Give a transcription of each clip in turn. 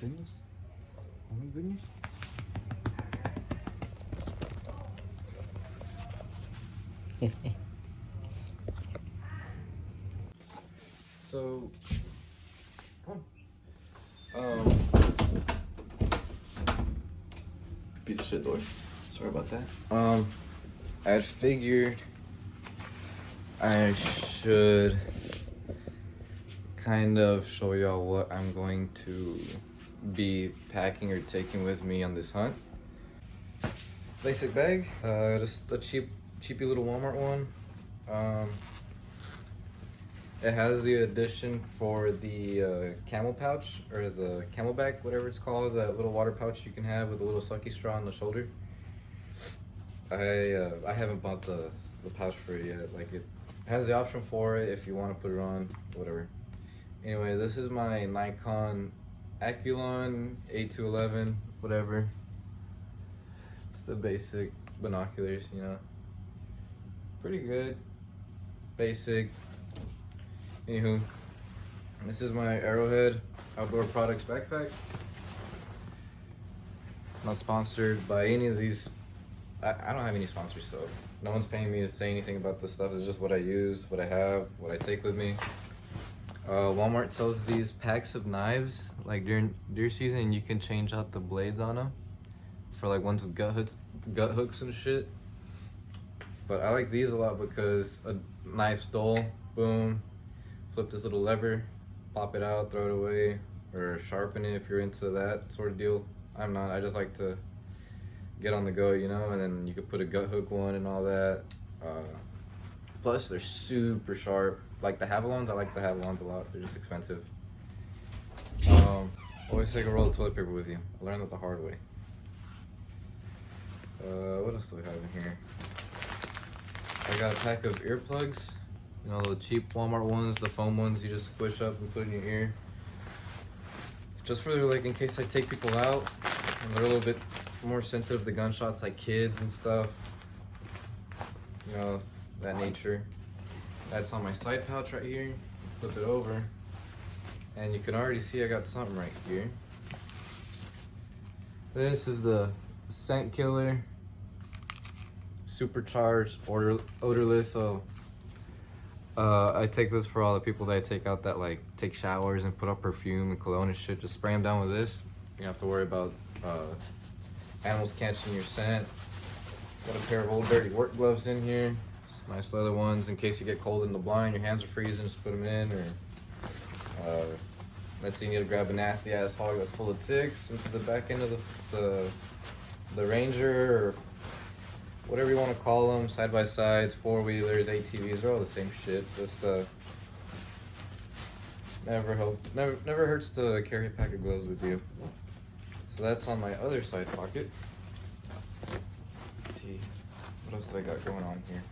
goodness. Oh my goodness. So, piece of shit door. Sorry about that. I figured I should kind of show y'all what I'm going to be packing or taking with me on this hunt. Basic bag, just a cheapy little Walmart one. It has the addition for the camel pouch, or the camelback, whatever it's called, that little water pouch you can have with a little sucky straw on the shoulder. I haven't bought the pouch for it yet. Like, it has the option for it if you want to put it on, whatever. Anyway, this is my Nikon Aculon A211, whatever. It's the basic binoculars, you know. Pretty good. Basic. Anywho, this is my Arrowhead Outdoor Products backpack. Not sponsored by any of these. I don't have any sponsors, so no one's paying me to say anything about this stuff. It's just what I use, what I have, what I take with me. Walmart sells these packs of knives, like during deer season, you can change out the blades on them for like ones with gut hooks and shit. But I like these a lot because a knife's dull, boom, flip this little lever, pop it out, throw it away, or sharpen it if you're into that sort of deal. I'm not. I just like to get on the go, you know, and then you could put a gut hook one and all that. Plus, they're super sharp. Like the Havalons, I like the Havalons a lot. They're just expensive. Always take a roll of toilet paper with you. I learned that the hard way. What else do we have in here? I got a pack of earplugs. You know, the cheap Walmart ones, the foam ones you just squish up and put in your ear. Just for, like, in case I take people out and they're a little bit more sensitive to gunshots, like kids and stuff. You know, that nature. That's on my side pouch right here. Flip it over. And you can already see I got something right here. This is the scent killer. Supercharged, odorless. So I take this for all the people that I take out that like take showers and put up perfume and cologne and shit. Just spray them down with this. You don't have to worry about animals catching your scent. Got a pair of old dirty work gloves in here. Nice leather ones in case you get cold in the blind, your hands are freezing, just put them in. Or let's say you need to grab a nasty ass hog that's full of ticks into the back end of the Ranger, or whatever you want to call them, side by sides, four wheelers, ATVs, they're all the same shit. Just never hurts to carry a pack of gloves with you. So that's on my other side pocket. Let's see, what else do I got going on here?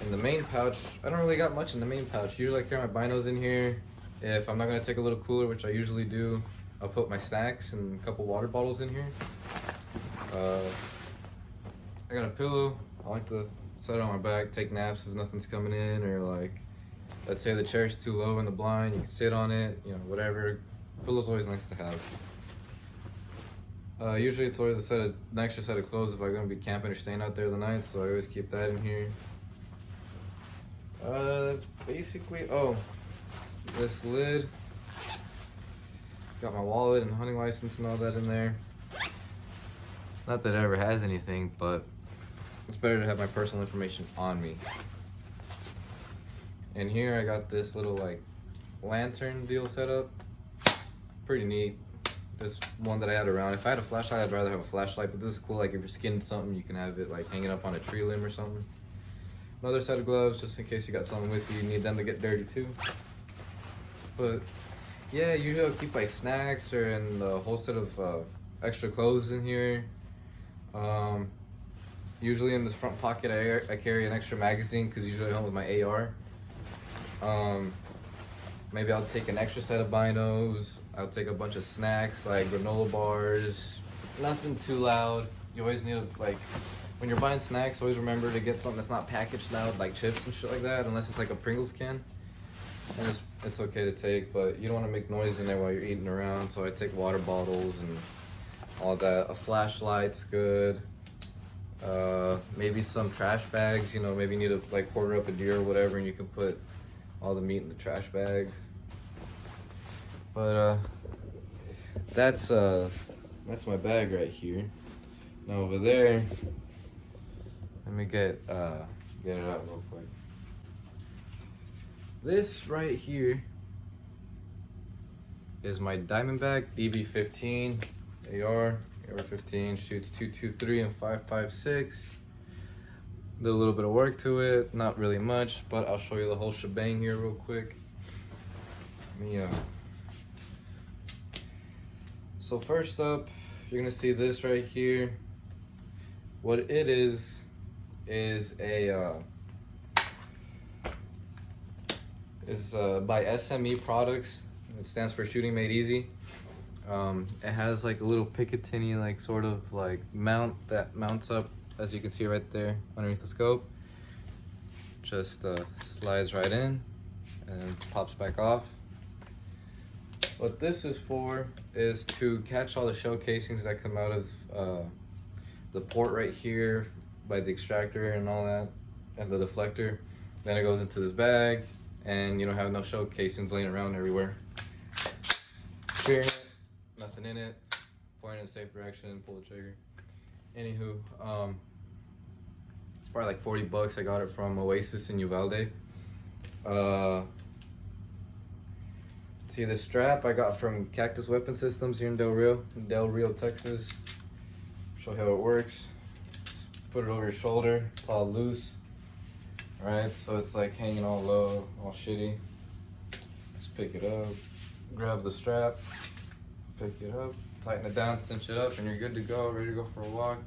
In the main pouch, I don't really got much in the main pouch. Usually I carry my binos in here. If I'm not gonna take a little cooler, which I usually do, I'll put my snacks and a couple water bottles in here. I got a pillow. I like to set it on my back, take naps if nothing's coming in, or like, let's say the chair's too low in the blind, you can sit on it, you know, whatever. Pillow's always nice to have. Usually it's always an extra set of clothes if I'm gonna be camping or staying out there the night, so I always keep that in here. That's basically, oh, this lid. Got my wallet and hunting license and all that in there. Not that it ever has anything, but it's better to have my personal information on me. And here I got this little like lantern deal set up. Pretty neat. Just one that I had around. If I had a flashlight, I'd rather have a flashlight, but this is cool. Like if you're skinning something, you can have it like hanging up on a tree limb or something. Another set of gloves, just in case you got something with you, you need them to get dirty too. But yeah, usually I'll keep like snacks or in the whole set of extra clothes in here. Usually in this front pocket I carry an extra magazine because usually I hunt with my AR. Maybe I'll take an extra set of binos. I'll take a bunch of snacks like granola bars. Nothing too loud. You always need to, like, when you're buying snacks, always remember to get something that's not packaged loud, like chips and shit like that, unless it's like a Pringles can. and it's okay to take, but you don't want to make noise in there while you're eating around. So I take water bottles and all that. A flashlight's good. Maybe some trash bags. You know, maybe you need to like quarter up a deer or whatever, and you can put all the meat in the trash bags. But that's my bag right here. Now over there, let me get it out real quick. This right here is my Diamondback DB15 AR-15, shoots 223 and 5.56. Did a little bit of work to it, not really much, but I'll show you the whole shebang here real quick. So first up, you're gonna see this right here. What it is a by SME Products. It stands for Shooting Made Easy. It has like a little Picatinny like sort of like mount that mounts up, as you can see right there underneath the scope. Just slides right in and pops back off. What this is for is to catch all the shell casings that come out of the port right here by the extractor and all that, and the deflector. Then it goes into this bag, and you don't have no shell casings laying around everywhere. Clearing it, nothing in it, point in a safe direction, pull the trigger. Anywho, it's probably like 40 bucks. I got it from Oasis in Uvalde. See, this strap I got from Cactus Weapon Systems here in Del Rio, Texas. Show you how it works. Just put it over your shoulder. It's all loose. Alright, so it's like hanging all low, all shitty. Just pick it up, grab the strap, pick it up, tighten it down, cinch it up, and you're good to go, ready to go for a walk.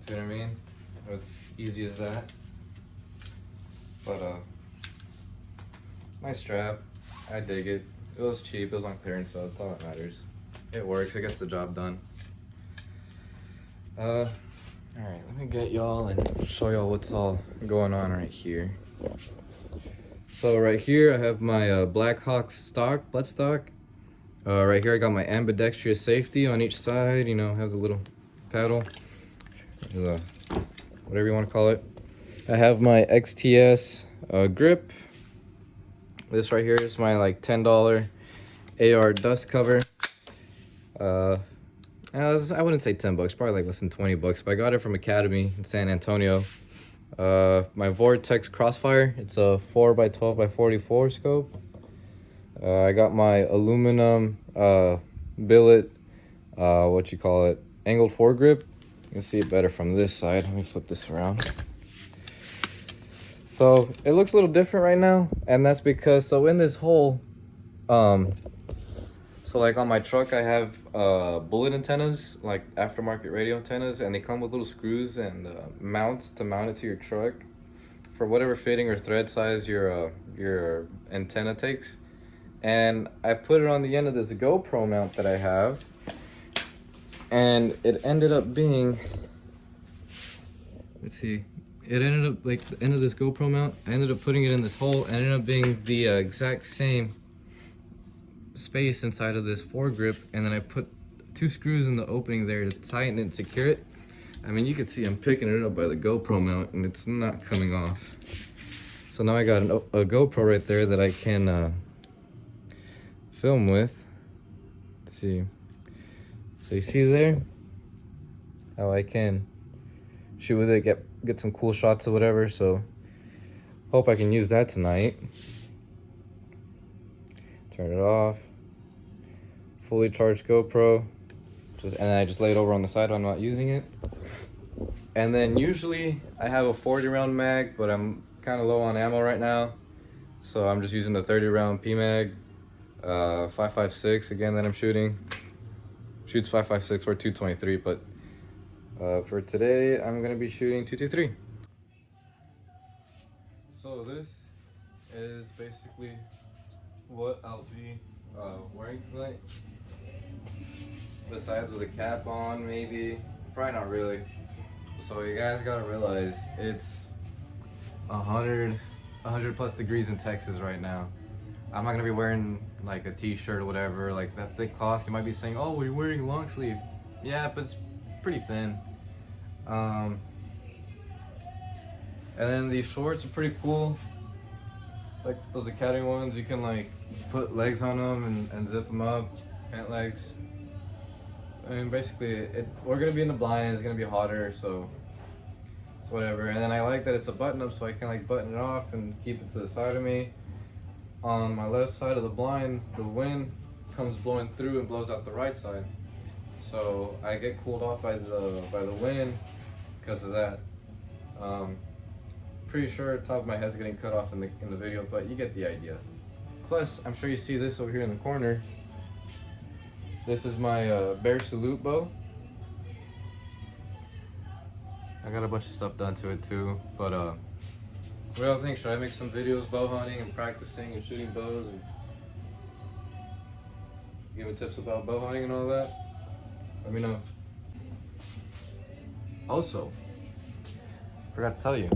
See what I mean? It's easy as that. But nice strap. I dig it. It was cheap, it was on clearance, so that's all that matters. It works, it gets the job done. Alright, let me get y'all and show y'all what's all going on right here. So right here I have my Blackhawk stock, buttstock. Right here I got my ambidextrous safety on each side, you know, have the little paddle, whatever you want to call it. I have my XTS grip. This right here is my like $10 AR dust cover. I wouldn't say 10 bucks, probably like less than 20 bucks, but I got it from Academy in San Antonio. My Vortex Crossfire, it's a 4x12x44 scope. I got my aluminum billet, angled foregrip. You can see it better from this side. Let me flip this around. So it looks a little different right now, and that's because, so in this hole, so like on my truck I have bullet antennas, like aftermarket radio antennas, and they come with little screws and mounts to mount it to your truck for whatever fitting or thread size your antenna takes. And I put it on the end of this GoPro mount that I have, and it ended up being, let's see, it ended up like the end of this GoPro mount. I ended up putting it in this hole, and it ended up being the exact same space inside of this foregrip, and then I put 2 screws in the opening there to tighten it and secure it. I mean, you can see I'm picking it up by the GoPro mount, and it's not coming off. So now I got a GoPro right there that I can film with. Let's see. So you see there how I can shoot with it, get some cool shots or whatever. So hope I can use that tonight. Turn it off. Fully charged GoPro. And then I just lay it over on the side when I'm not using it. And then usually I have a 40 round mag, but I'm kind of low on ammo right now, so I'm just using the 30 round PMag 5.56 again that I'm shooting. Shoots 5.56 or 223, but for today I'm gonna be shooting 223. So this is basically what I'll be wearing tonight. Besides with a cap on, maybe, probably not really. So you guys gotta realize it's 100 100 plus degrees in Texas right now. I'm not gonna be wearing like a t-shirt or whatever, like that thick cloth. You might be saying, oh, we're wearing long sleeve. Yeah, but it's pretty thin. And then these shorts are pretty cool. Like those academy ones, you can like put legs on them and zip them up, pant legs. I mean, basically, we're gonna be in the blind. It's gonna be hotter, so it's whatever. And then I like that it's a button up, so I can like button it off and keep it to the side of me. On my left side of the blind, the wind comes blowing through and blows out the right side, so I get cooled off by the wind because of that. Pretty sure top of my head's getting cut off in the video, but you get the idea. Plus, I'm sure you see this over here in the corner. This is my bear salute bow. I got a bunch of stuff done to it too, but what do y'all think? Should I make some videos bow hunting and practicing and shooting bows and giving tips about bow hunting and all that? Let me know. Also, forgot to tell you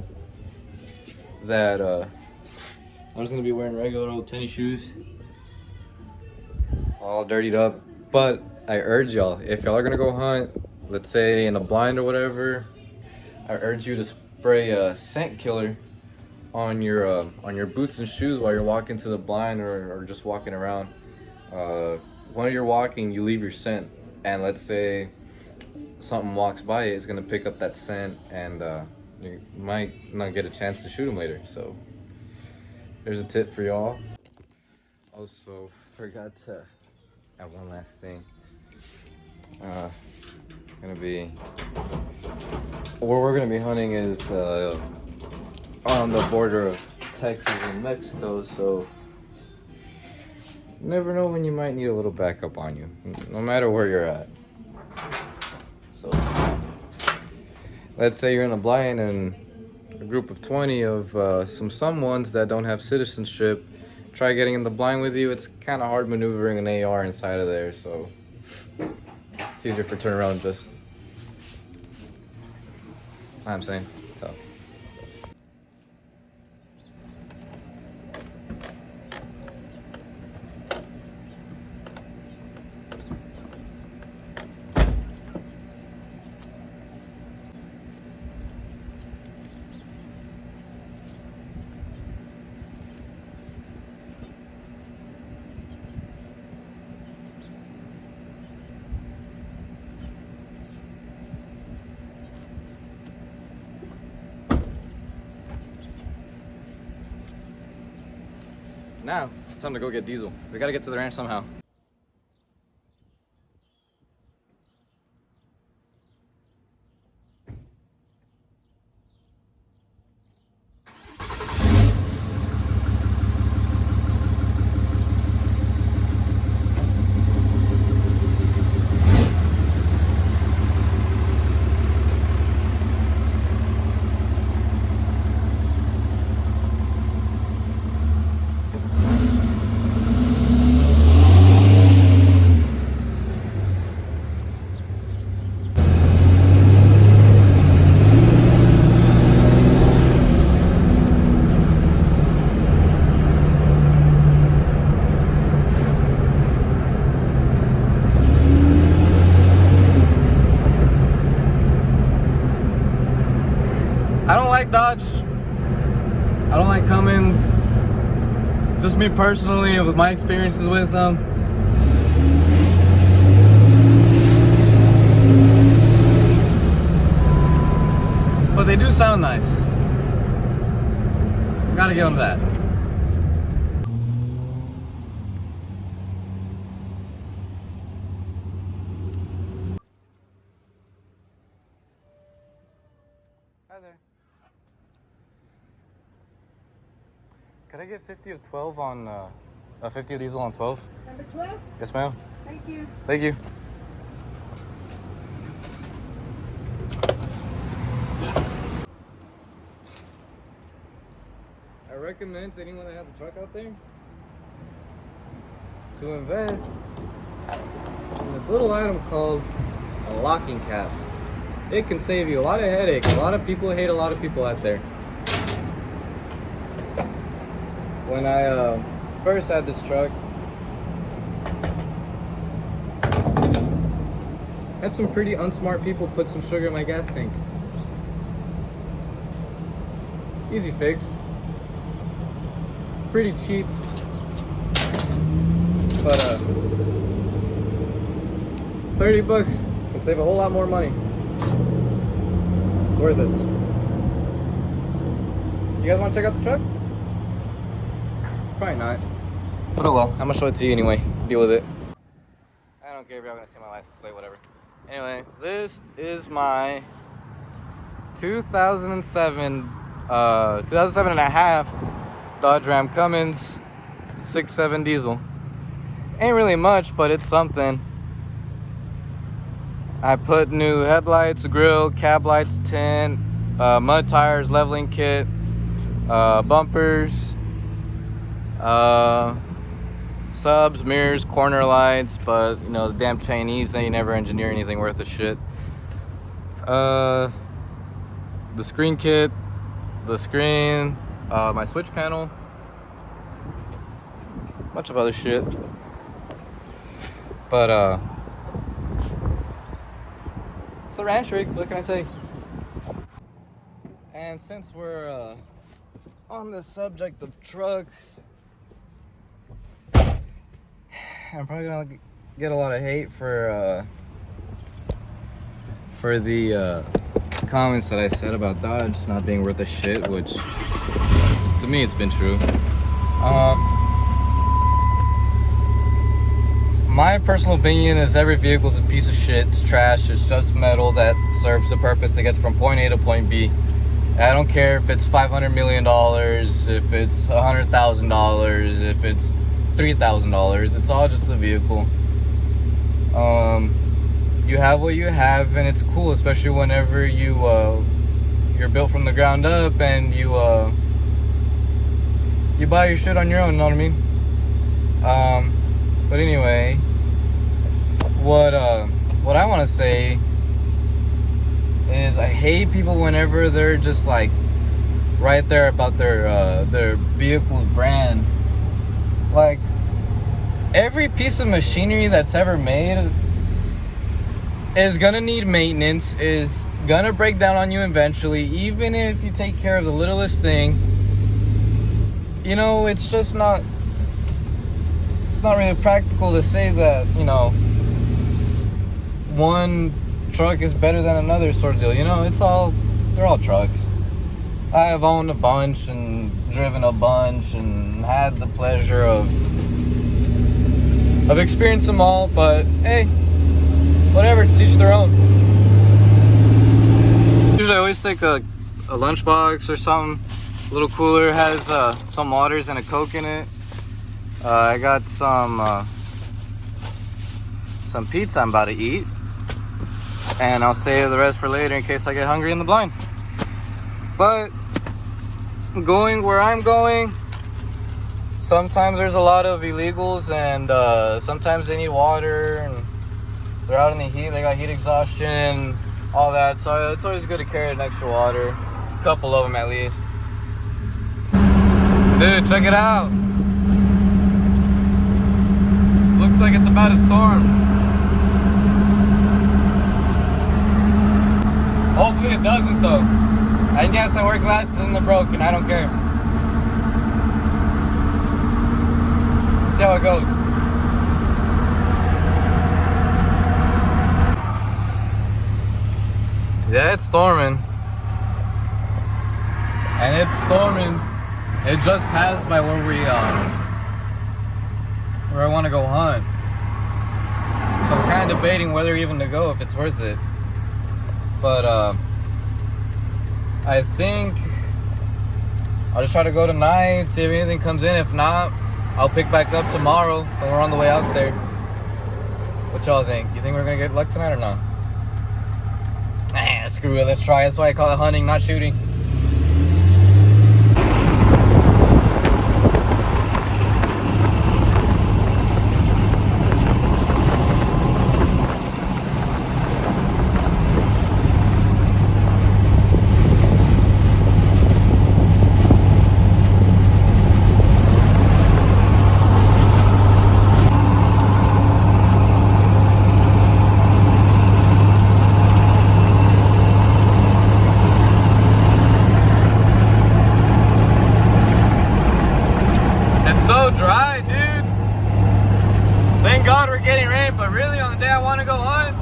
that I'm just gonna be wearing regular old tennis shoes, all dirtied up. But I urge y'all, if y'all are gonna go hunt, let's say in a blind or whatever, I urge you to spray a scent killer on your boots and shoes while you're walking to the blind or just walking around. While you're walking, you leave your scent, and let's say something walks by, it's gonna pick up that scent, and you might not get a chance to shoot them later. So there's a tip for y'all. Also, forgot to add one last thing. Gonna be where we're gonna be hunting is on the border of Texas and Mexico, so you never know when you might need a little backup on you, no matter where you're at. So let's say you're in a blind and a group of 20 of some ones that don't have citizenship try getting in the blind with you. It's kind of hard maneuvering an AR inside of there, so it's easier for turnaround just. I'm saying so. Now, it's time to go get Diesel. We gotta get to the ranch somehow. I don't like Dodge. I don't like Cummins. Just me personally, with my experiences with them. But they do sound nice. Gotta give them that. Hi there. Could I get 50 of 12 on, 50 of Diesel on 12? Number 12? Yes, ma'am. Thank you. Thank you. I recommend to anyone that has a truck out there to invest in this little item called a locking cap. It can save you a lot of headache. A lot of people hate a lot of people out there. when I first had this truck, had some pretty unsmart people put some sugar in my gas tank. Easy fix. Pretty cheap. But 30 bucks can save a whole lot more money. It's worth it. You guys want to check out the truck? Probably not. But oh well, I'm gonna show it to you anyway. Deal with it. I don't care if y'all gonna see my license plate, whatever. Anyway, this is my 2007 and a half Dodge Ram Cummins 6.7 diesel. Ain't really much, but it's something. I put new headlights, grill, cab lights, tint, mud tires, leveling kit, bumpers, subs, mirrors, corner lights, but you know, the damn Chinese, they never engineer anything worth a shit. The screen kit, the screen, my switch panel, bunch of other shit. But it's a ranch rig, what can I say? And since we're on the subject of trucks, I'm probably gonna get a lot of hate for the comments that I said about Dodge not being worth a shit, which to me it's been true. My personal opinion is every vehicle is a piece of shit. It's trash. It's just metal that serves a purpose to get from point A to point B. I don't care if it's $500 million, if it's $100,000, if it's $3,000. It's all just a vehicle. You have what you have, and it's cool, especially whenever you're built from the ground up and you buy your shit on your own. You know what I mean? But anyway, what I want to say is I hate people whenever they're just like right there about their vehicle's brand. Like, every piece of machinery that's ever made is gonna need maintenance, is gonna break down on you eventually, even if you take care of the littlest thing. You know, it's just not really practical to say that, you know, one truck is better than another sort of deal. You know, they're all trucks. I have owned a bunch and driven a bunch and had the pleasure of experiencing them all, but hey, whatever, teach their own. Usually I always take a lunchbox or something, a little cooler, has some waters and a Coke in it. I got some pizza I'm about to eat, and I'll save the rest for later in case I get hungry in the blind. But going where I'm going, sometimes there's a lot of illegals, and sometimes they need water, and they're out in the heat, they got heat exhaustion, all that, so it's always good to carry an extra water, a couple of them at least. Dude, check it out. Looks like it's about to storm. Hopefully it doesn't though. I guess I wear glasses and they're broken. I don't care. Let's see how it goes. Yeah, it's storming. And it's storming. It just passed by where I want to go hunt. So I'm kind of debating whether even to go, if it's worth it. But I think I'll just try to go tonight, see if anything comes in. If not, I'll pick back up tomorrow when we're on the way out there. What y'all think? You think we're gonna get luck tonight or not? Screw it, let's try. That's why I call it hunting, not shooting. dry, dude. Thank God we're getting rain, but really on the day I want to go hunt,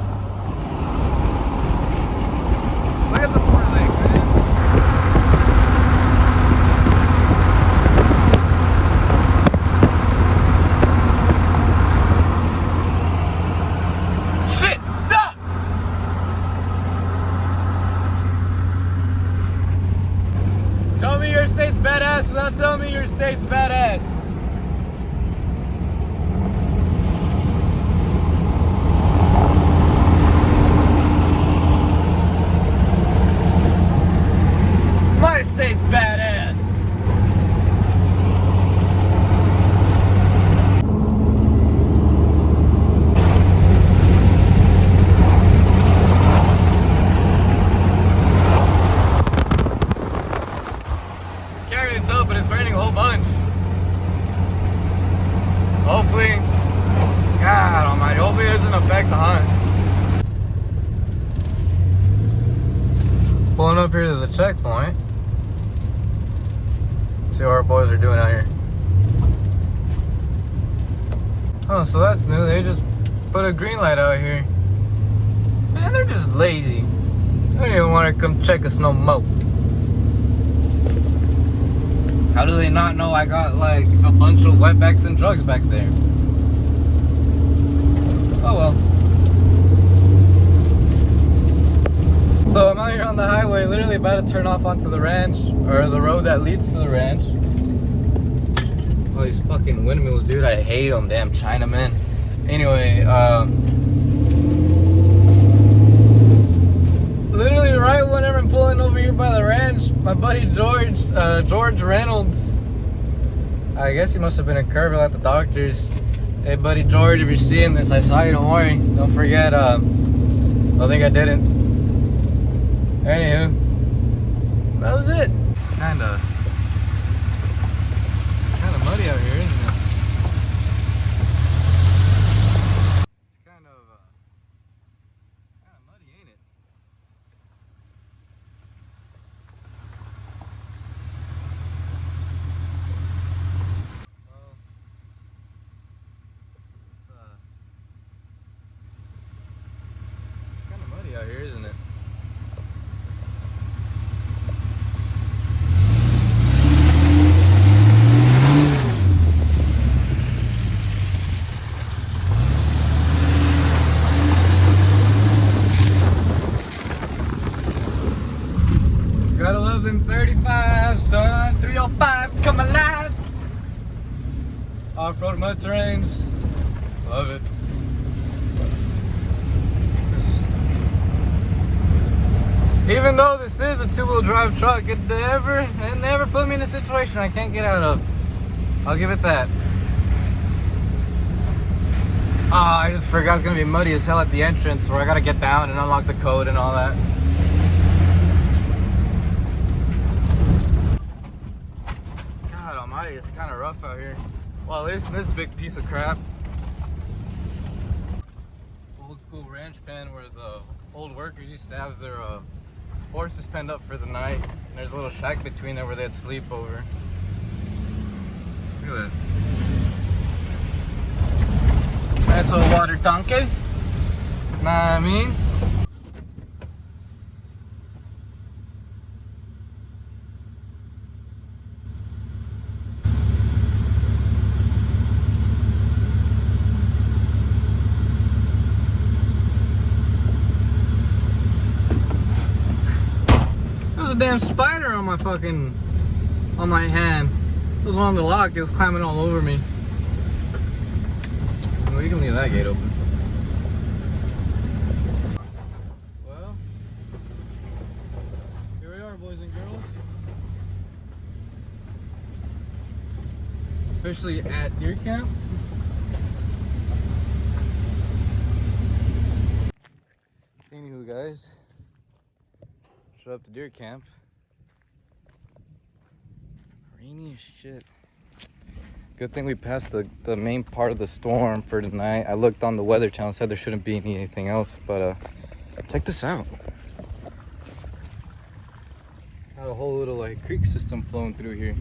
look at the four legs, man. Shit sucks! Tell me your state's badass without telling me your state's badass. My state's badass. Can't really tell, but it's raining a whole bunch. Hopefully, God almighty, hopefully it doesn't affect the hunt. Pulling up here to the checkpoint. See what our boys are doing out here. Oh, so that's new. They just put a green light out here. Man, they're just lazy. They don't even want to come check us no more. How do they not know I got like a bunch of wetbacks and drugs back there? Oh well. So I'm out here on the highway, literally about to turn off onto the ranch, or the road that leads to the ranch. All these fucking windmills, dude, I hate them, damn Chinamen. Anyway, literally right whenever I'm pulling over here by the ranch, my buddy George Reynolds, I guess he must have been a Kerrville at the doctor's. Hey buddy George, if you're seeing this, I saw you, don't worry. Don't forget, I think I didn't. Anywho, that was it. It's kind of muddy out here, isn't it? It's kind of muddy, ain't it? Well, it's kind of muddy out here, isn't it? Gotta love them 35, son. 305s come alive. Off-road mud terrains. Love it. Even though this is a two-wheel drive truck, it never put me in a situation I can't get out of. I'll give it that. Ah, I just forgot it's gonna be muddy as hell at the entrance where I gotta get down and unlock the code and all that. God almighty, it's kind of rough out here. Well, at least in this big piece of crap. Old school ranch pen where the old workers used to have their horses penned up for the night. And there's a little shack between there where they'd sleep over. Look at that. Nice little water tanke. Know what I mean? There was a damn spider on my hand. It was on the lock. It was climbing all over me. Well, you can leave that gate open. Well, here we are, boys and girls. Officially at deer camp. Anywho, guys, showed up to deer camp. Rainy as shit. Good thing we passed the main part of the storm for tonight. I looked on the weather channel, said there shouldn't be anything else, but check this out. Got a whole little like creek system flowing through here.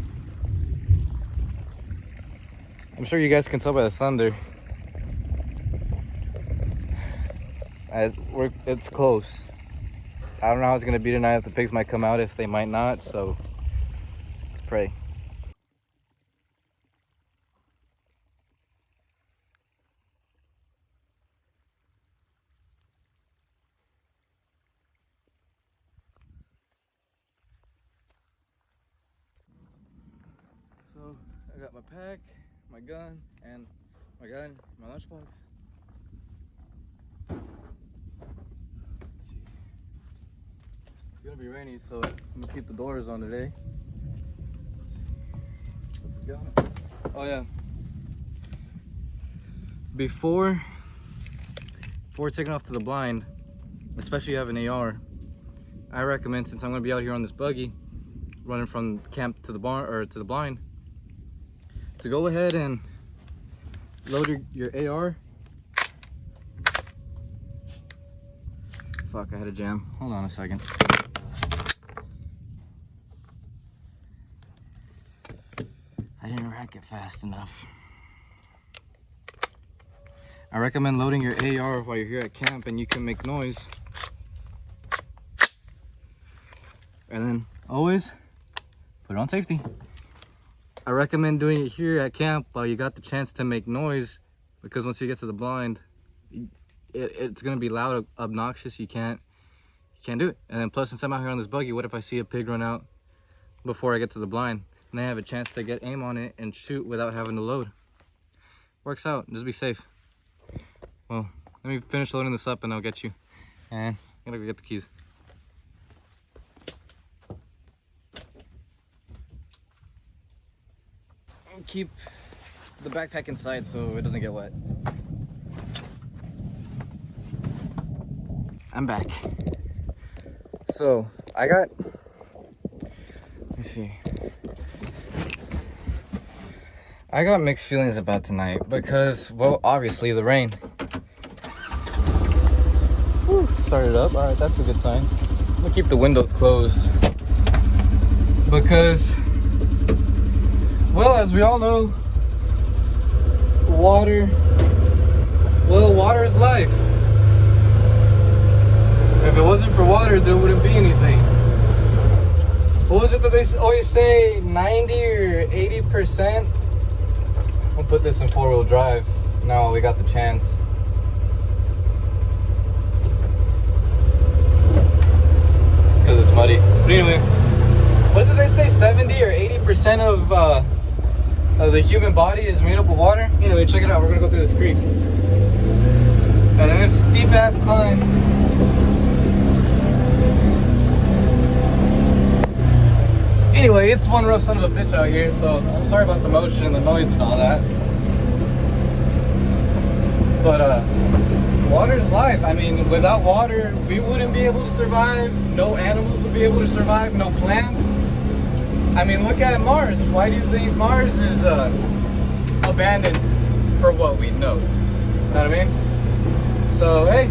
I'm sure you guys can tell by the thunder. It's close. I don't know how it's gonna be tonight, if the pigs might come out, if they might not, so let's pray. So I got my pack, my gun, and my lunchbox. It's gonna be rainy, so I'm gonna keep the doors on today. Oh yeah. Before taking off to the blind, especially if you have an AR, I recommend, since I'm gonna be out here on this buggy, running from camp to the barn or to the blind, to go ahead and load your AR. Fuck, I had a jam. Hold on a second. I didn't rack it fast enough. I recommend loading your AR while you're here at camp and you can make noise. And then always put it on safety. I recommend doing it here at camp while you got the chance to make noise, because once you get to the blind, it's gonna be loud, obnoxious. You can't do it. And then plus, since I'm out here on this buggy, what if I see a pig run out before I get to the blind, and I have a chance to get aim on it and shoot without having to load? Works out. Just be safe. Well, let me finish loading this up and I'll get you. And I'm gonna go get the keys. And keep the backpack inside so it doesn't get wet. I'm back. So let me see. I got mixed feelings about tonight because, well, obviously the rain. Whew, started up. All right, that's a good sign. I'm gonna keep the windows closed because, well, as we all know, water is life. If it wasn't for water, there wouldn't be anything. What was it that they always say, 90 or 80%? We'll put this in 4-wheel drive. Now we got the chance. Because it's muddy. But anyway, what did they say, 70 or 80% of the human body is made up of water? Anyway, check it out. We're gonna go through this creek. And then this steep ass climb. Anyway, it's one rough son of a bitch out here, so I'm sorry about the motion and the noise and all that. But water's life. I mean, without water, we wouldn't be able to survive. No animals would be able to survive. No plants. I mean, look at Mars. Why do you think Mars is abandoned for what we know? You know what I mean? So, hey,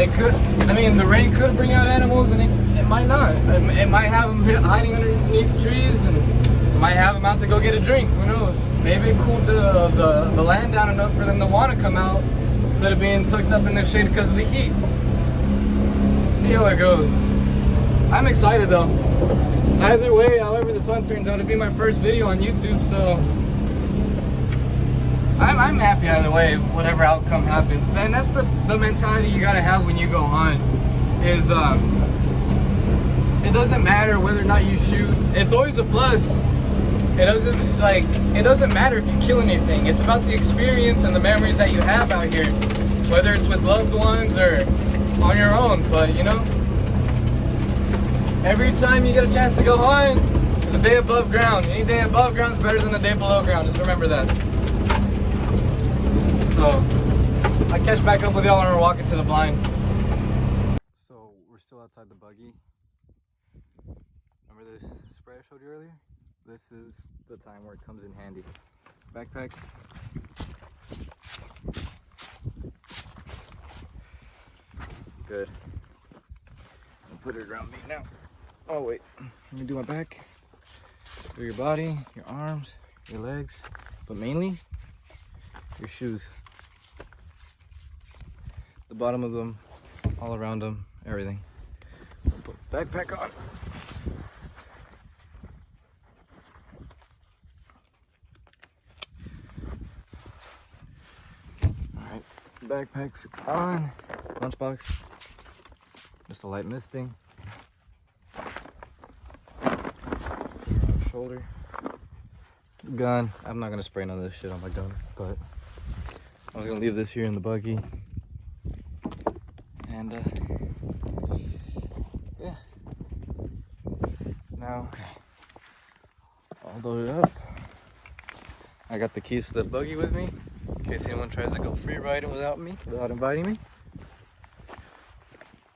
it could, I mean, the rain could bring out animals, and it might not. It might have them hiding underneath the trees, and it might have them out to go get a drink. Who knows? Maybe it cooled the land down enough for them to want to come out instead of being tucked up in the shade because of the heat. See how it goes. I'm excited though. Either way, however the sun turns out, it'll be my first video on YouTube, so I'm happy either way, whatever outcome happens. And that's the mentality you gotta have when you go hunt, is it doesn't matter whether or not you shoot. It's always a plus. It doesn't matter if you kill anything. It's about the experience and the memories that you have out here, whether it's with loved ones or on your own. But you know, every time you get a chance to go hunt, it's a day above ground. Any day above ground is better than a day below ground. Just remember that. So I'll catch back up with y'all when we're walking to the blind. So we're still outside the buggy. Remember this spray I showed you earlier? This is the time where it comes in handy. Backpack. Good. I'll put it around me now. Oh wait, let me do my back. Do your body, your arms, your legs, but mainly your shoes. The bottom of them, all around them, everything. Put backpack on. Alright, backpack's on. Lunchbox. Just a light misting. Shoulder. Gun. I'm not gonna spray none of this shit on my gun, but I was gonna leave this here in the buggy. And yeah. Now, all loaded up. I got the keys to the buggy with me in case anyone tries to go free riding without me, without inviting me.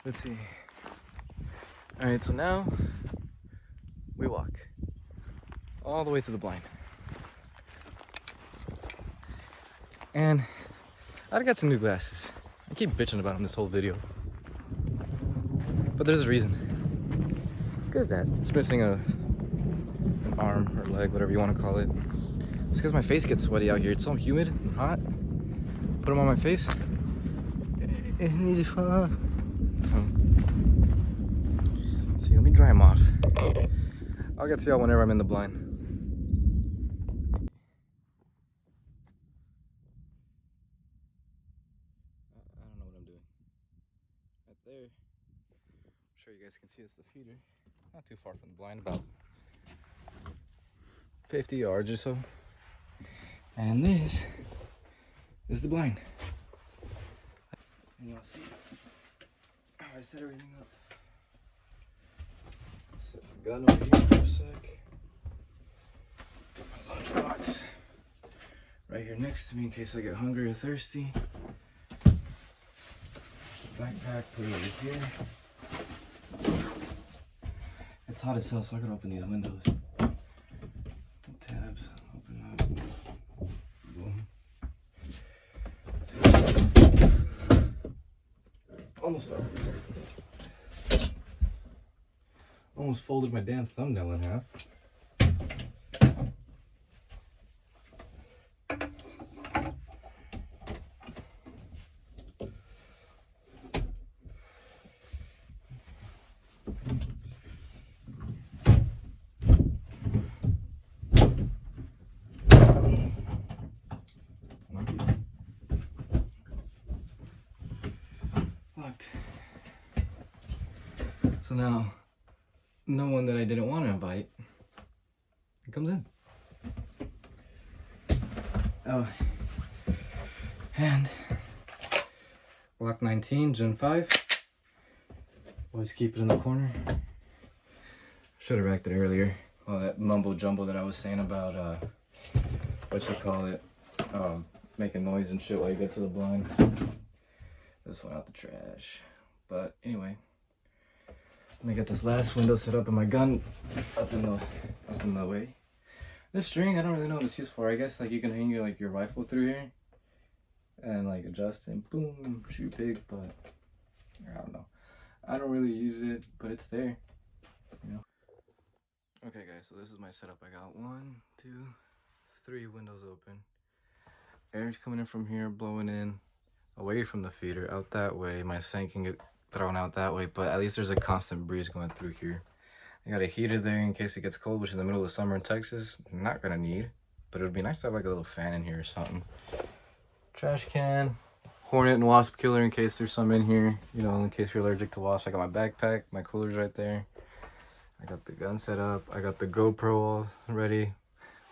Let's see. All right, so now we walk all the way to the blind. And I got some new glasses. I keep bitching about them this whole video, but there's a reason. Because that it's missing an arm or leg, whatever you want to call it. It's because my face gets sweaty out here. It's so humid and hot. Put them on my face. It needs to fall off. So, let's see, let me dry them off. I'll get to y'all whenever I'm in the blind. I don't know what I'm doing. Right there. I'm sure you guys can see it's the feeder. Not too far from the blind, about 50 yards or so. And this is the blind. And you'll see how I set everything up. Set my gun over here for a sec. Put my lunchbox right here next to me in case I get hungry or thirsty. Backpack, put it over here. It's hot as hell, so I can open these windows. Tabs, open up. Boom. Almost fell. Almost folded my damn thumbnail in half. Locked. So now, no one that I didn't want to invite comes in. Oh, and Block 19, Gen 5. Always keep it in the corner. Should have racked it earlier. All that mumbo jumbo that I was saying about what you call it, making noise and shit while you get to the blind. This went out the trash. But anyway, let me get this last window set up and my gun up in the way. This string, I don't really know what it's used for. I guess like you can hang your rifle through here and like adjust and boom, shoot pig. But I don't know. I don't really use it, but it's there. You know. Okay, guys. So this is my setup. I got 1, 2, 3 windows open. Air's coming in from here, blowing in away from the feeder, out that way. My sink can get thrown out that way, but at least there's a constant breeze going through here. I got a heater there in case it gets cold, which in the middle of summer in Texas, I'm not gonna need, but it would be nice to have like a little fan in here or something. Trash can, hornet and wasp killer in case there's some in here, you know, in case you're allergic to wasps. I got my backpack, my cooler's right there. I got the gun set up. I got the GoPro all ready.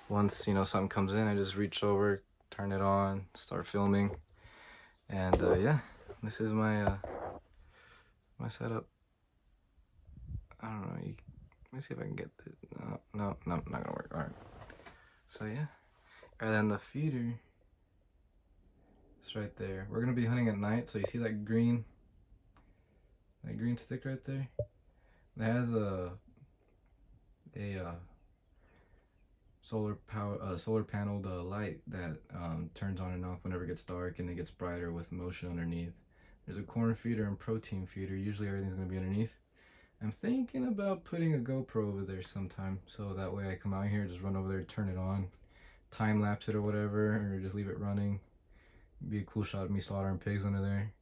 Once, you know, something comes in, I just reach over, turn it on, start filming. And yeah, this is my my setup. I don't know. Let me see if I can get this. No, not gonna work. All right. So yeah, and then the feeder. It's right there. We're gonna be hunting at night, so you see that green stick right there? It has a solar paneled light that turns on and off whenever it gets dark, and it gets brighter with motion underneath. There's a corn feeder and protein feeder. Usually everything's gonna be underneath. I'm thinking about putting a GoPro over there sometime, so that way I come out here, just run over there, turn it on, time lapse it or whatever, or just leave it running. Be a cool shot of me slaughtering pigs under there.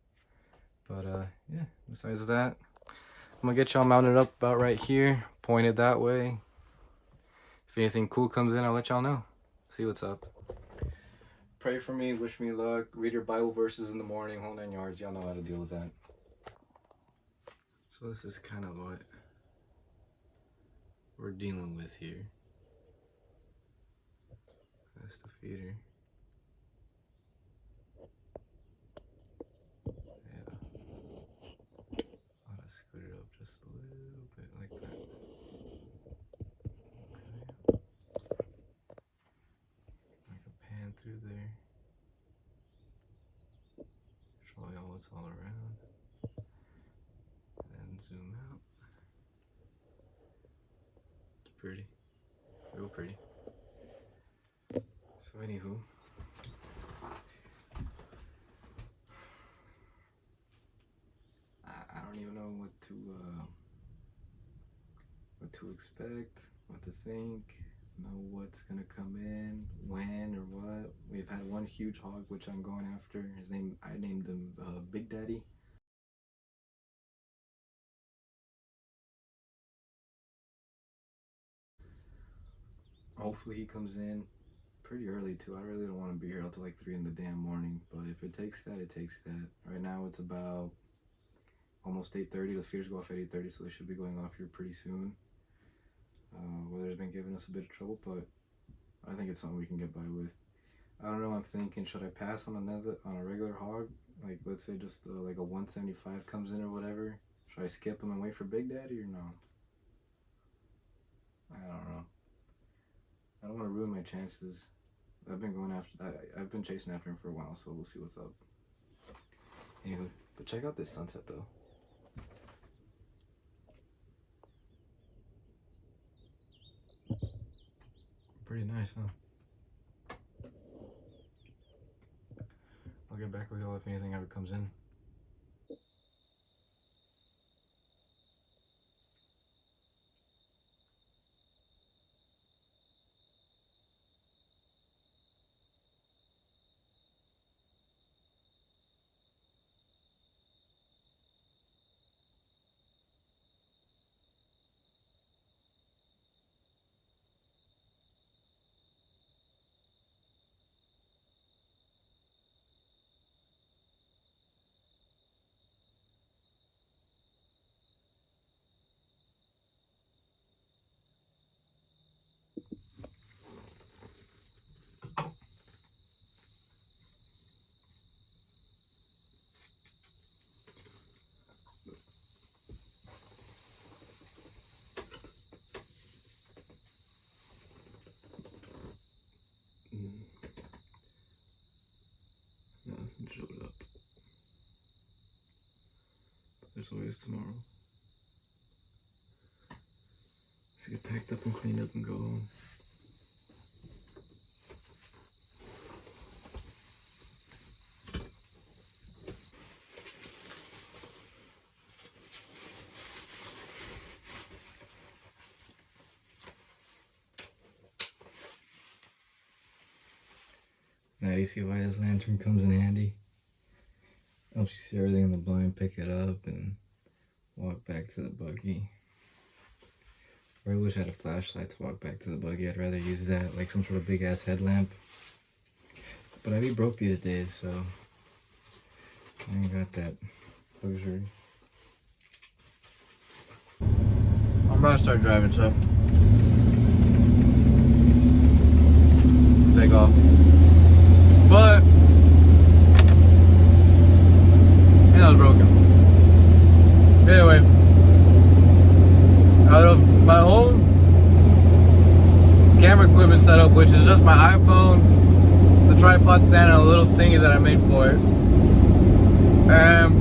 But yeah, besides that, I'm gonna get y'all mounted up about right here, pointed that way. If anything cool comes in, I'll let y'all know. See what's up. Pray for me, wish me luck, read your Bible verses in the morning, whole 9 yards. Y'all know how to deal with that. So this is kind of what we're dealing with here. That's the feeder. Yeah. I'll just scoot it up just a little bit like that. Okay. Like a pan through there. Show y'all what's all around. And zoom out. It's pretty. Real pretty. So anywho. I don't even know what to expect, what to think, know what's gonna come in, when or what. We've had one huge hog which I'm going after. I named him Big Daddy. Hopefully he comes in pretty early too. I really don't want to be here until like 3 in the damn morning, but if it takes that, it takes that. Right now it's about almost 8:30. The feeders go off at 8:30, so they should be going off here pretty soon. Weather's been giving us a bit of trouble, but I think it's something we can get by with. I don't know, I'm thinking, should I pass on a regular hog? Like, let's say just like a 175 comes in or whatever. Should I skip him and wait for Big Daddy or no? I don't know. I don't want to ruin my chances. I've been chasing after him for a while, so we'll see what's up. Anywho, but check out this sunset though. Pretty nice, huh? I'll get back with y'all if anything ever comes in. Nothing showed up. But there's always tomorrow. Let's get packed up and cleaned up and go home. Now you see why this lantern comes in handy. Helps you see everything in the blind, pick it up, and walk back to the buggy. Or I wish I had a flashlight to walk back to the buggy. I'd rather use that, like some sort of big ass headlamp. But I be broke these days, so I ain't got that luxury. I'm about to start driving, so take off. But that was broken. Anyway, out of my whole camera equipment setup, which is just my iPhone, the tripod stand, and a little thingy that I made for it, and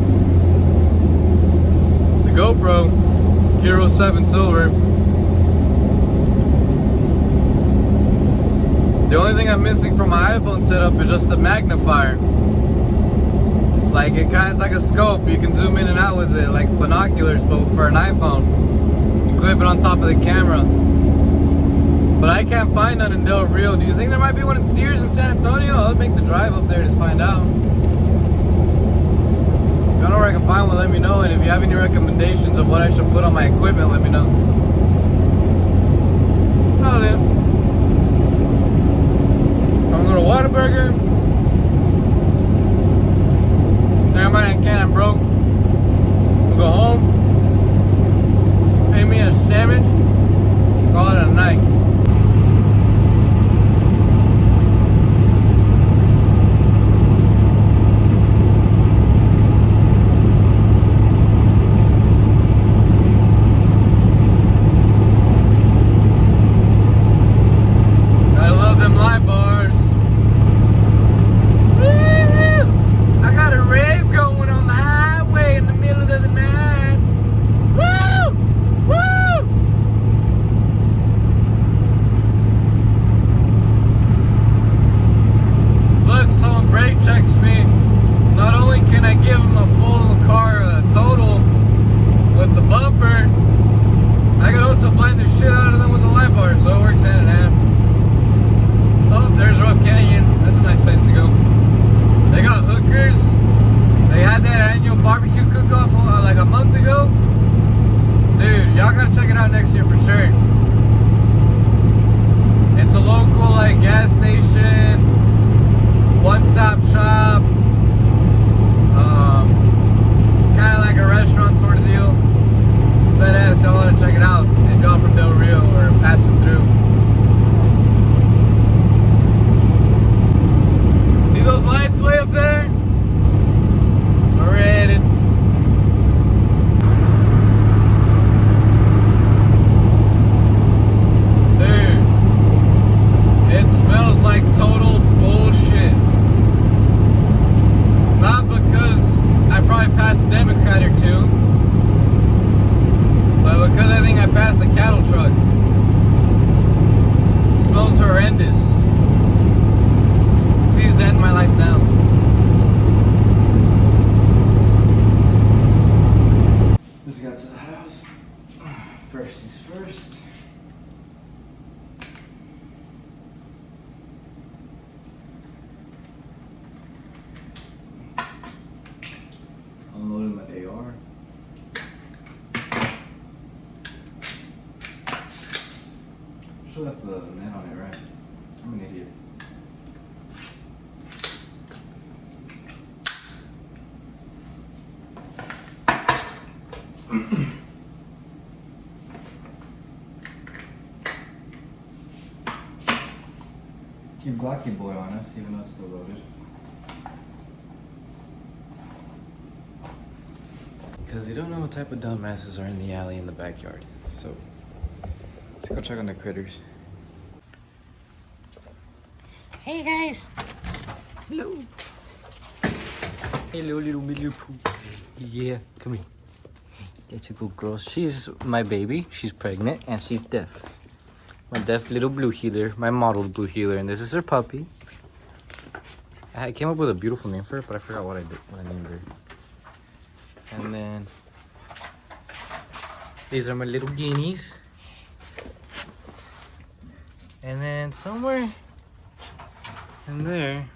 the GoPro Hero 7 Silver. The only thing I'm missing from my iPhone setup is just a magnifier. Like, it kind of, it's like a scope. You can zoom in and out with it, like binoculars, but for an iPhone. You clip it on top of the camera. But I can't find none in Del Rio. Do you think there might be one in Sears in San Antonio? I'll make the drive up there to find out. If y'all know where I can find one, let me know. And if you have any recommendations of what I should put on my equipment, let me know. Oh, then. I'm going to Whataburger. Never mind, I can't. I'm broke. We'll go home. Pay me a sandwich. Call it a night. Unloading my AR. Should have left the net on it, right? I'm an idiot. Keep Glocky Boy on us, even though it's still loaded. Because you don't know what type of dumbasses are in the alley in the backyard. So, let's go check on the critters. Hey guys! Hello! Hello, little poo. Yeah, come here. That's a good girl. She's my baby. She's pregnant and she's deaf. My deaf little blue healer, my mottled blue healer, and this is her puppy. I came up with a beautiful name for her, but I forgot what I named her. And then these are my little guineas. And then somewhere in there,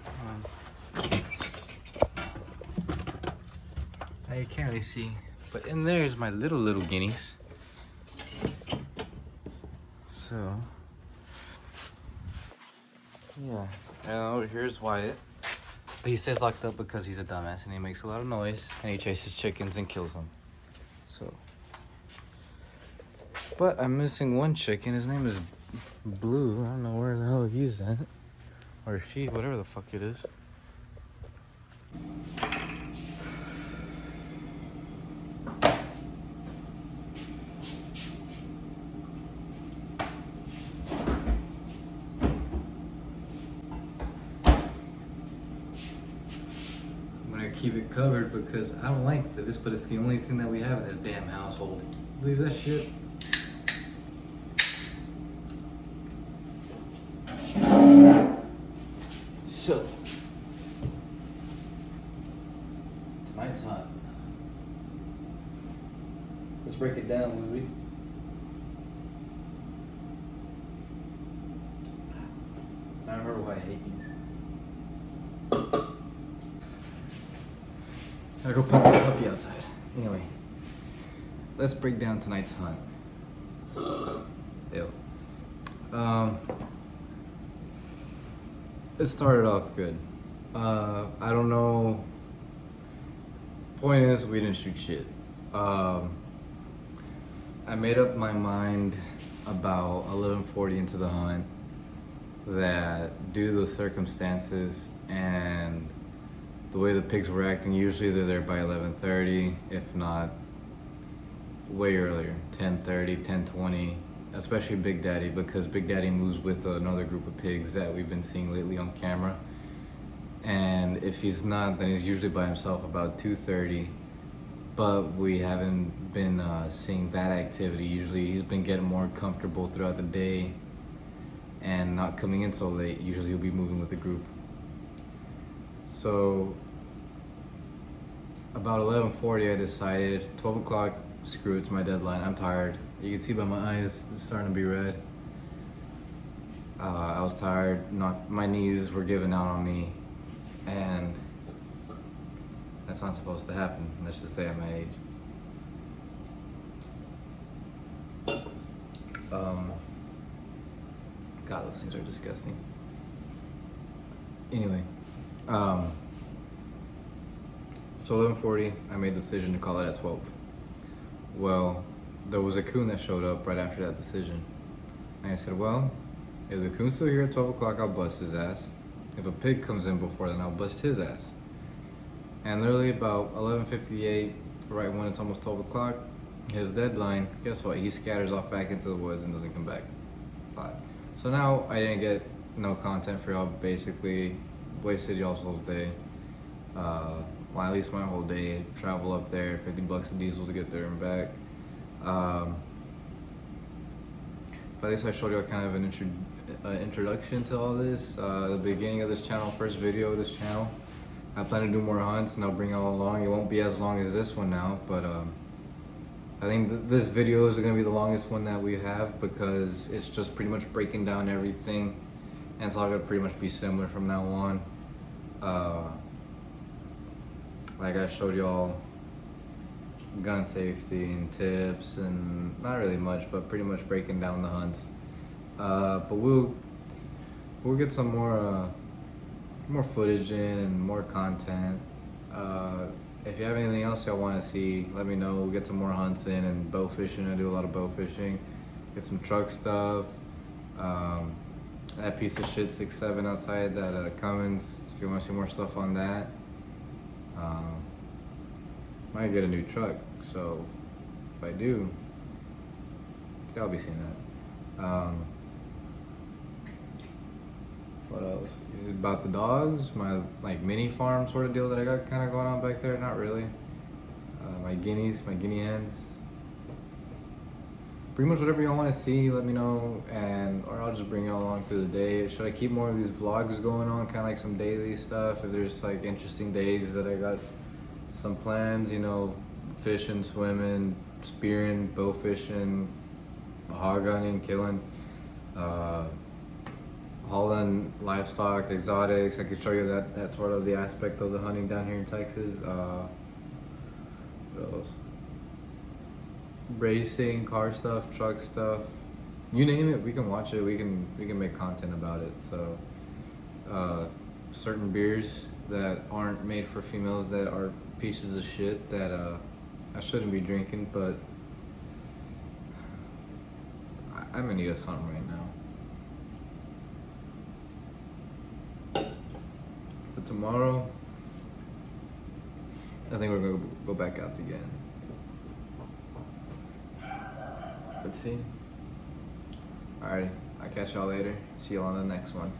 I can't really see, but in there is my little guineas. So, yeah. And over here's Wyatt. But he stays locked up because he's a dumbass and he makes a lot of noise and he chases chickens and kills them. So, but I'm missing one chicken. His name is Blue. I don't know where the hell he's at. Or she, whatever the fuck it is. Keep it covered because I don't like this, but it's the only thing that we have in this damn household. Believe that shit? So, tonight's hot. Let's break it down, Louie. why I hate these. Gotta go put the puppy outside. Anyway, let's break down tonight's hunt. Ew. It started off good. I don't know. Point is, we didn't shoot shit. I made up my mind about 11:40 into the hunt that due to the circumstances and the way the pigs were acting, usually they're there by 11:30, if not way earlier, 10:30, 10:20, especially Big Daddy, because Big Daddy moves with another group of pigs that we've been seeing lately on camera. And if he's not, then he's usually by himself about 2:30. But we haven't been seeing that activity. Usually he's been getting more comfortable throughout the day and not coming in so late. Usually he'll be moving with the group. So about 11:40 I decided, 12 o'clock, screw it, it's my deadline, I'm tired. You can see by my eyes, it's starting to be red. I was tired, my knees were giving out on me, and that's not supposed to happen, let's just say at my age. God, those things are disgusting. Anyway, so 11:40, I made the decision to call it at 12. Well, there was a coon that showed up right after that decision. And I said, well, if the coon's still here at 12 o'clock, I'll bust his ass. If a pig comes in before then, I'll bust his ass. And literally about 11:58, right when it's almost 12 o'clock, his deadline, guess what? He scatters off back into the woods and doesn't come back. 5. So now I didn't get no content for y'all, basically wasted y'all's whole day. Well, at least my whole day, travel up there, 50 bucks a diesel to get there and back. But at least I showed y'all kind of an introduction to all this. The beginning of this channel, first video of this channel. I plan to do more hunts and I'll bring y'all along. It won't be as long as this one now, but I think this video is gonna be the longest one that we have because it's just pretty much breaking down everything, and it's all gonna pretty much be similar from now on. Like I showed y'all gun safety and tips and not really much, but pretty much breaking down the hunts. But we'll get some more footage in and more content. If you have anything else y'all want to see, let me know. We'll get some more hunts in and bow fishing. I do a lot of bow fishing. Get some truck stuff. That piece of shit 6.7 outside that Cummins. If you want to see more stuff on that, might get a new truck. So if I do, y'all be seeing that. What else? Is it about the dogs? My like mini farm sort of deal that I got kind of going on back there? Not really. My guineas, my guinea hens. Pretty much whatever y'all want to see, let me know, or I'll just bring y'all along through the day. Should I keep more of these vlogs going on, kind of like some daily stuff? If there's like interesting days that I got some plans, you know, fishing, swimming, spearing, bow fishing, hog hunting, killing, hauling livestock, exotics. I could show you that sort of the aspect of the hunting down here in Texas. What else? Racing, car stuff, truck stuff, you name it, we can watch it. We can make content about it. So certain beers that aren't made for females that are pieces of shit that I shouldn't be drinking, but I'm in need of something right now. But tomorrow, I think we're gonna go back out again. Let's see. Alrighty, I'll catch y'all later. See y'all on the next one.